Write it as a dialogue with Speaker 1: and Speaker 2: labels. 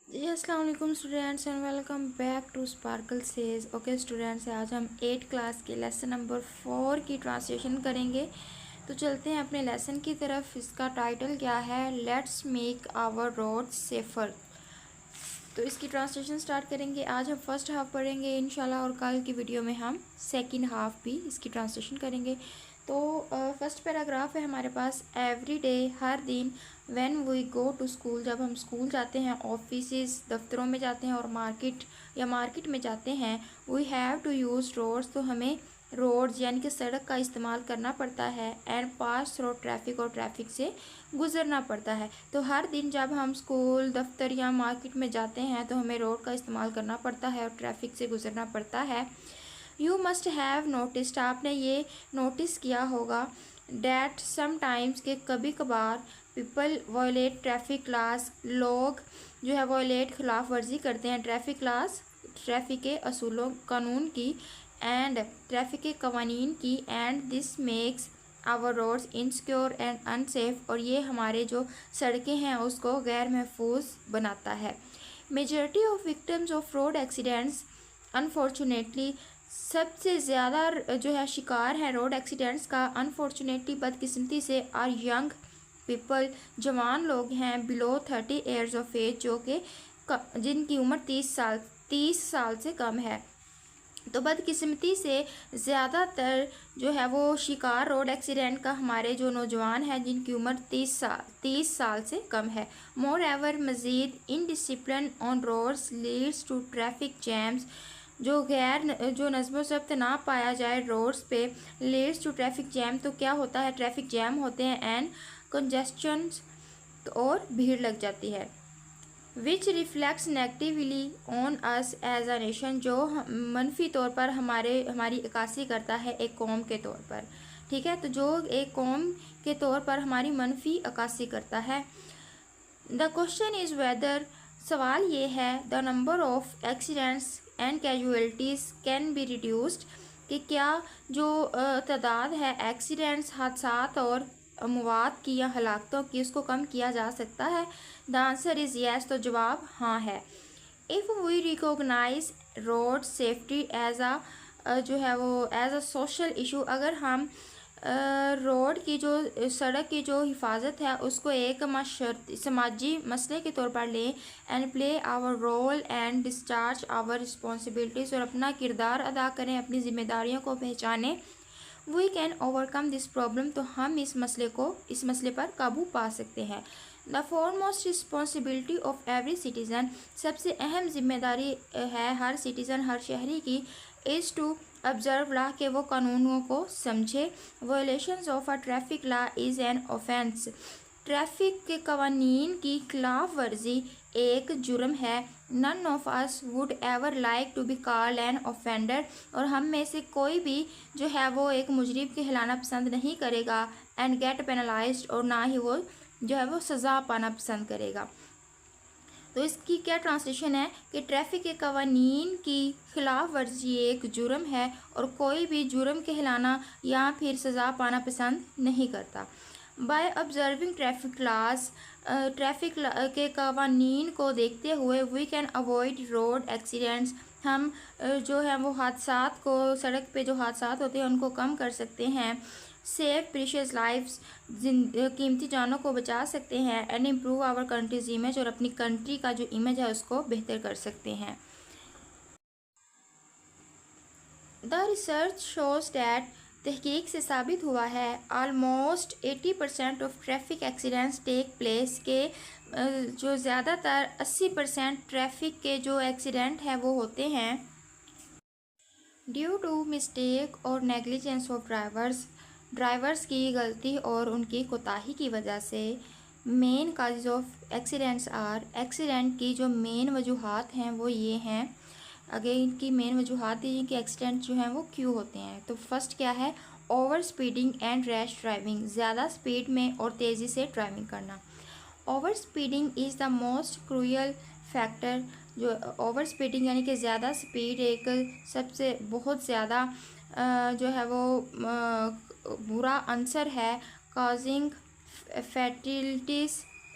Speaker 1: जी अस्सलाम वालेकुम students and welcome back to Sparkle Sage. Okay students, आज हम 8 क्लास के लेसन नंबर 4 की ट्रांसलेशन करेंगे। तो चलते हैं अपने लेसन की तरफ। इसका टाइटल क्या है? Let's make our road safer. तो इसकी ट्रांसलेशन स्टार्ट करेंगे। आज हम फर्स्ट हाफ पढ़ेंगे इंशाल्लाह, और कल की वीडियो में हम सेकंड हाफ भी इसकी ट्रांसलेशन करेंगे। तो फर्स्ट पैराग्राफ है हमारे पास। एवरी डे, हर दिन। When we go to school, जब हम स्कूल जाते हैं, ऑफिसेस दफ्तरों में जाते हैं, और मार्केट में जाते हैं। We have to use roads, तो हमें रोड्स यानी कि सड़क का इस्तेमाल करना पड़ता है। एंड पास थ्रू ट्रैफिक, और ट्रैफिक से गुजरना पड़ता है। तो हर दिन जब हम स्कूल, दफ्तर या मार्केट में जाते हैं तो हमें रोड का इस्तेमाल करना पड़ता है और ट्रैफिक से गुजरना पड़ता है। यू मस्ट हैव नोटिस्ड, आपने ये नोटिस किया होगा, डैट समटाइम्स, के कभी कभार, पीपल वायलेट ट्रैफिक लॉस, लोग जो है वायलेट खिलाफ वर्जी करते हैं ट्रैफिक लॉस, ट्रैफिक के असूलों कानून की, एंड ट्रैफिक के कवानीन की। And this makes our roads insecure and unsafe, और ये हमारे जो सड़कें हैं उसको गैर महफूज बनाता है। Majority of victims of road accidents, unfortunately, सबसे ज़्यादा जो है शिकार हैं रोड एक्सीडेंट्स का, अनफॉर्चुनेटली बदकिस्मती से, आर यंग पीपल, जवान लोग हैं, बिलो 30 ईयर्स ऑफ एज, जो कि जिनकी उम्र 30 साल से कम है। तो बदकिस्मती से ज़्यादातर जो है वो शिकार रोड एक्सीडेंट का हमारे जो नौजवान हैं जिनकी उम्र 30 साल से कम है। मोर एवर, मज़ीद, indiscipline on roads leads to traffic jams, जो नज़्म ज़ब्त ना पाया जाए रोड्स पे, लीड्स टू ट्रैफिक जैम, तो क्या होता है? ट्रैफिक जैम होते हैं। एंड कंजेस्शन, और भीड़ लग जाती है। Which reflects negatively on us as a nation, जो मनफी तौर पर हमारी अक्कासी करता है एक कौम के तौर पर। ठीक है, तो जो एक कौम के तौर पर हमारी मनफी अक्कासी करता है। द क्वेश्चन इज़ वेदर, सवाल ये है, the number of accidents and casualties can be reduced, कि क्या जो तादाद है एक्सीडेंट्स, हादसात और अमवात की या हलाकतों की, उसको कम किया जा सकता है। द आंसर इज़ येस, तो जवाब हाँ है। If we recognize road safety as a जो है वो एज अ सोशल इशू, अगर हम रोड की जो सड़क की जो हिफाजत है उसको एक समाजी मसले के तौर पर लें, and play our role and discharge our responsibilities, और अपना किरदार अदा करें, अपनी जिम्मेदारियों को पहचानें, we can overcome this problem, तो हम इस मसले पर काबू पा सकते हैं। The foremost responsibility of every citizen, सबसे अहम जिम्मेदारी है हर सिटीज़न, हर शहरी की, इज़ टू ऑब्जर्व लॉ, के वो कानूनों को समझे। Violations of a traffic law is an offence, traffic के कवानीन की खिलाफ वर्जी एक जुर्म है। None of us would ever like to be called an offender, और हम में से कोई भी जो है वो एक मुजरिम कहलाना पसंद नहीं करेगा। एंड गेट पेनलाइज्ड, और ना ही वो जो है वो सज़ा पाना पसंद करेगा। तो इसकी क्या ट्रांसलेशन है कि ट्रैफिक के कवानीन की खिलाफ वर्जी एक जुर्म है, और कोई भी जुर्म कहलाना या फिर सज़ा पाना पसंद नहीं करता। By observing traffic laws, traffic के कवानीन को देखते हुए, we can avoid road accidents, हम जो है वो हादसात को, सड़क पे जो हादसात होते हैं उनको कम कर सकते हैं। सेव प्रीशियस लाइफ्स, कीमती जानों को बचा सकते हैं। And improve our country's image, और अपनी कंट्री का जो इमेज है उसको बेहतर कर सकते हैं। द रिसर्च शोज डैट, तहकीक से साबित हुआ है, almost 80% of traffic accidents take place, के जो ज़्यादातर 80% ट्रैफिक के जो एक्सीडेंट हैं वो होते हैं ड्यू टू मिस्टेक और नेग्लिजेंस ऑफ ड्राइवर्स की गलती और उनकी कोताही की वजह से। Main causes of accidents are, accident की जो मेन वजूहात हैं वो ये हैं, आगे इनकी मेन वजूहात ये कि एक्सीडेंट जो हैं वो क्यों होते हैं। तो फर्स्ट क्या है? Over speeding and rash driving, ज़्यादा स्पीड में और तेज़ी से ड्राइविंग करना। Over speeding is the most cruel factor, जो ओवर स्पीडिंग यानी कि ज़्यादा स्पीड एक सबसे बहुत ज़्यादा जो है वो बुरा आंसर है, काजिंग फैटिलिटीज़